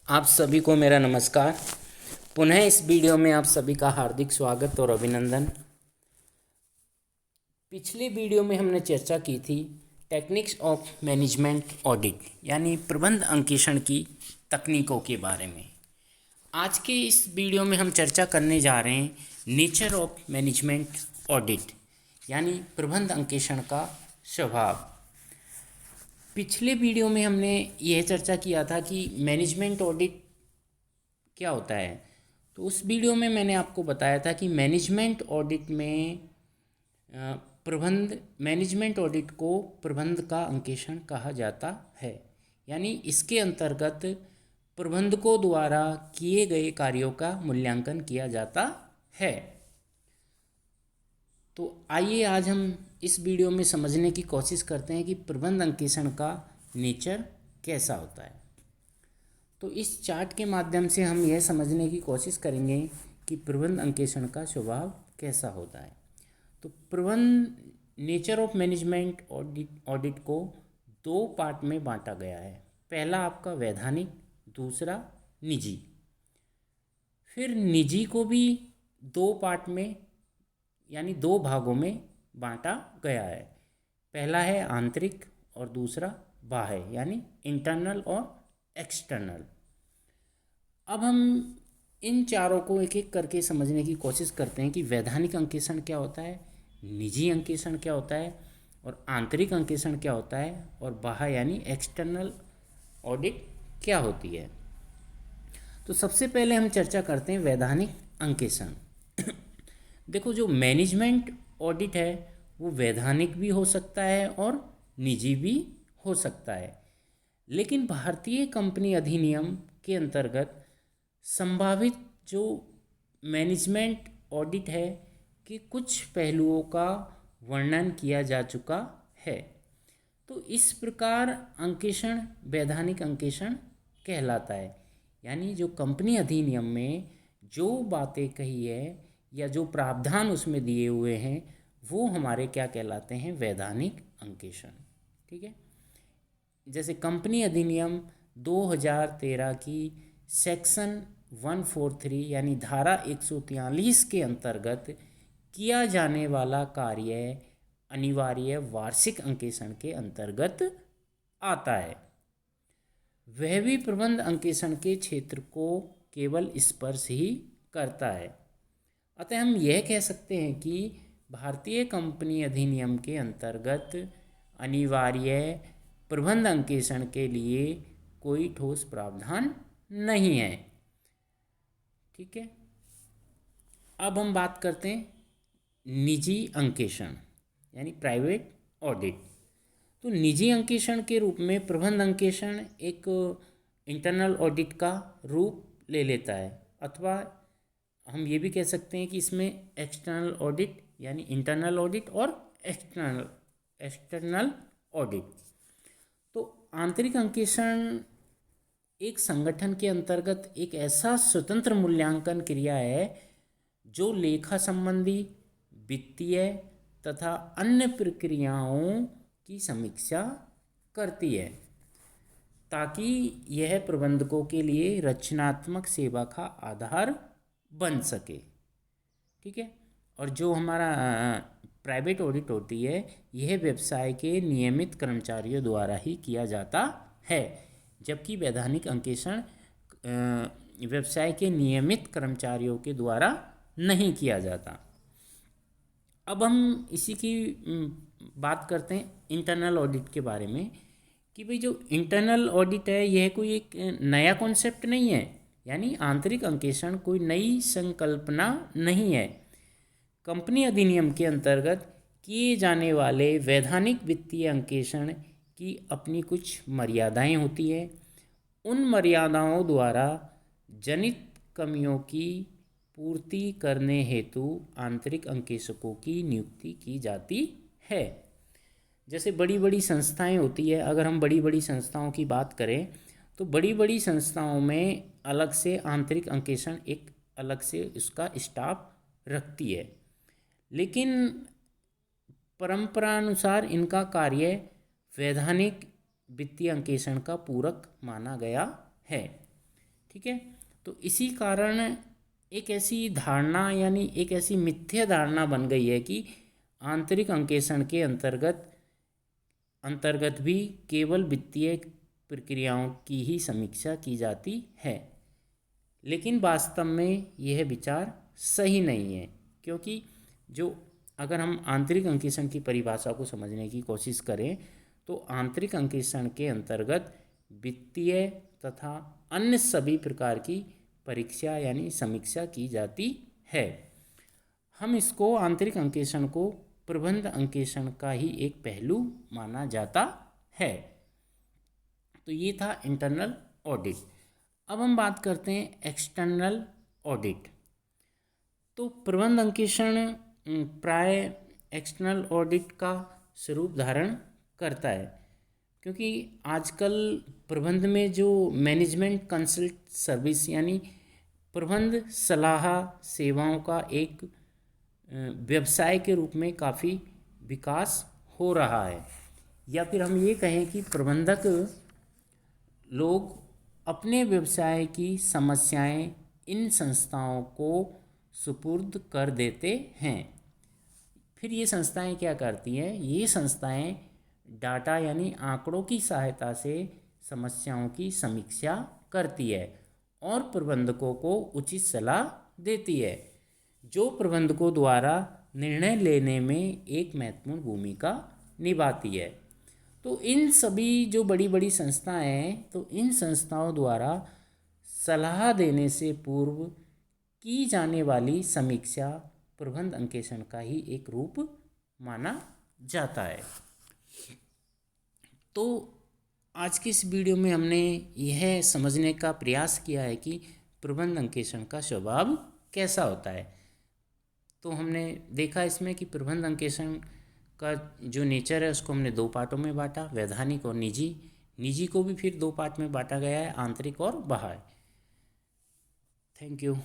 आप सभी को मेरा नमस्कार। पुनः इस वीडियो में आप सभी का हार्दिक स्वागत और अभिनंदन। पिछले वीडियो में हमने चर्चा की थी टेक्निक्स ऑफ मैनेजमेंट ऑडिट यानी प्रबंध अंकेक्षण की तकनीकों के बारे में। आज के इस वीडियो में हम चर्चा करने जा रहे हैं नेचर ऑफ मैनेजमेंट ऑडिट यानी प्रबंध अंकेक्षण का स्वभाव। पिछले वीडियो में हमने यह चर्चा किया था कि मैनेजमेंट ऑडिट क्या होता है। तो उस वीडियो में मैंने आपको बताया था कि मैनेजमेंट ऑडिट में मैनेजमेंट ऑडिट को प्रबंध का अंकेक्षण कहा जाता है। यानी इसके अंतर्गत प्रबंधकों द्वारा किए गए कार्यों का मूल्यांकन किया जाता है। तो आइए आज हम इस वीडियो में समझने की कोशिश करते हैं कि प्रबंध अंकेक्षण का नेचर कैसा होता है। तो इस चार्ट के माध्यम से हम यह समझने की कोशिश करेंगे कि प्रबंध अंकेक्षण का स्वभाव कैसा होता है। तो प्रबंध नेचर ऑफ मैनेजमेंट ऑडिट को दो पार्ट में बांटा गया है। पहला आपका वैधानिक, दूसरा निजी। फिर निजी को भी दो पार्ट में यानी दो भागों में बांटा गया है। पहला है आंतरिक और दूसरा बाह्य यानी इंटरनल और एक्सटर्नल। अब हम इन चारों को एक एक करके समझने की कोशिश करते हैं कि वैधानिक अंकेक्षण क्या होता है, निजी अंकेक्षण क्या होता है और आंतरिक अंकेक्षण क्या होता है और बाह्य यानी एक्सटर्नल ऑडिट क्या होती है। तो सबसे पहले हम चर्चा करते हैं वैधानिक अंकेक्षण। देखो, जो मैनेजमेंट ऑडिट है वो वैधानिक भी हो सकता है और निजी भी हो सकता है। लेकिन भारतीय कंपनी अधिनियम के अंतर्गत संभावित जो मैनेजमेंट ऑडिट है कि कुछ पहलुओं का वर्णन किया जा चुका है। तो इस प्रकार अंकेक्षण वैधानिक अंकेक्षण कहलाता है। यानी जो कंपनी अधिनियम में जो बातें कही है या जो प्रावधान उसमें दिए हुए हैं वो हमारे क्या कहलाते हैं, वैधानिक अंकेक्षण। ठीक है। जैसे कंपनी अधिनियम 2013 की सेक्शन 143 यानी धारा 143 के अंतर्गत किया जाने वाला कार्य अनिवार्य वार्षिक अंकेक्षण के अंतर्गत आता है। वह भी प्रबंध अंकेक्षण के क्षेत्र को केवल स्पर्श ही करता है। अतः हम यह कह सकते हैं कि भारतीय कंपनी अधिनियम के अंतर्गत अनिवार्य प्रबंध अंकेक्षण के लिए कोई ठोस प्रावधान नहीं है। ठीक है। अब हम बात करते हैं निजी अंकेक्षण यानी प्राइवेट ऑडिट। तो निजी अंकेक्षण के रूप में प्रबंध अंकेक्षण एक इंटरनल ऑडिट का रूप ले लेता है, अथवा हम ये भी कह सकते हैं कि इसमें एक्सटर्नल ऑडिट यानी इंटरनल ऑडिट और एक्सटर्नल ऑडिट। तो आंतरिक अंकेक्षण एक संगठन के अंतर्गत एक ऐसा स्वतंत्र मूल्यांकन क्रिया है जो लेखा संबंधी, वित्तीय तथा अन्य प्रक्रियाओं की समीक्षा करती है ताकि यह प्रबंधकों के लिए रचनात्मक सेवा का आधार बन सके। ठीक है। और जो हमारा प्राइवेट ऑडिट होती है यह व्यवसाय के नियमित कर्मचारियों द्वारा ही किया जाता है, जबकि वैधानिक अंकेक्षण व्यवसाय के नियमित कर्मचारियों के द्वारा नहीं किया जाता। अब हम इसी की बात करते हैं इंटरनल ऑडिट के बारे में कि भाई जो इंटरनल ऑडिट है यह कोई एक नया कॉन्सेप्ट नहीं है। यानी आंतरिक अंकेक्षण कोई नई संकल्पना नहीं है। कंपनी अधिनियम के अंतर्गत किए जाने वाले वैधानिक वित्तीय अंकेक्षण की अपनी कुछ मर्यादाएं होती हैं। उन मर्यादाओं द्वारा जनित कमियों की पूर्ति करने हेतु आंतरिक अंकेक्षकों की नियुक्ति की जाती है। जैसे बड़ी बड़ी संस्थाएं होती है, अगर हम बड़ी बड़ी संस्थाओं की बात करें तो बड़ी बड़ी संस्थाओं में अलग से आंतरिक अंकेक्षण एक अलग से उसका स्टाफ रखती है, लेकिन परंपरानुसार इनका कार्य वैधानिक वित्तीय अंकेक्षण का पूरक माना गया है। ठीक है। तो इसी कारण एक ऐसी धारणा यानी एक ऐसी मिथ्या धारणा बन गई है कि आंतरिक अंकेक्षण के अंतर्गत भी केवल वित्तीय प्रक्रियाओं की ही समीक्षा की जाती है, लेकिन वास्तव में यह विचार सही नहीं है। क्योंकि जो अगर हम आंतरिक अंकेक्षण की परिभाषा को समझने की कोशिश करें तो आंतरिक अंकेक्षण के अंतर्गत वित्तीय तथा अन्य सभी प्रकार की परीक्षा यानी समीक्षा की जाती है। हम इसको आंतरिक अंकेक्षण को प्रबंध अंकेक्षण का ही एक पहलू माना जाता है। तो ये था इंटरनल ऑडिट। अब हम बात करते हैं एक्सटर्नल ऑडिट। तो प्रबंध अंकेक्षण प्राय एक्सटर्नल ऑडिट का स्वरूप धारण करता है, क्योंकि आजकल प्रबंध में जो मैनेजमेंट कंसल्ट सर्विस यानी प्रबंध सलाह सेवाओं का एक व्यवसाय के रूप में काफ़ी विकास हो रहा है, या फिर हम ये कहें कि प्रबंधक लोग अपने व्यवसाय की समस्याएं इन संस्थाओं को सुपुर्द कर देते हैं। फिर ये संस्थाएं क्या करती हैं? ये संस्थाएं डाटा यानी आंकड़ों की सहायता से समस्याओं की समीक्षा करती है और प्रबंधकों को उचित सलाह देती है, जो प्रबंधकों द्वारा निर्णय लेने में एक महत्वपूर्ण भूमिका निभाती है। तो इन सभी जो बड़ी बड़ी संस्थाएं हैं, तो इन संस्थाओं द्वारा सलाह देने से पूर्व की जाने वाली समीक्षा प्रबंध अंकेक्षण का ही एक रूप माना जाता है। तो आज की इस वीडियो में हमने यह समझने का प्रयास किया है कि प्रबंध अंकेक्षण का स्वभाव कैसा होता है। तो हमने देखा इसमें कि प्रबंध अंकेक्षण का जो नेचर है उसको हमने दो पार्टों में बांटा, वैधानिक और निजी। निजी को भी फिर दो पार्ट में बांटा गया है, आंतरिक और बाह्य। Thank you.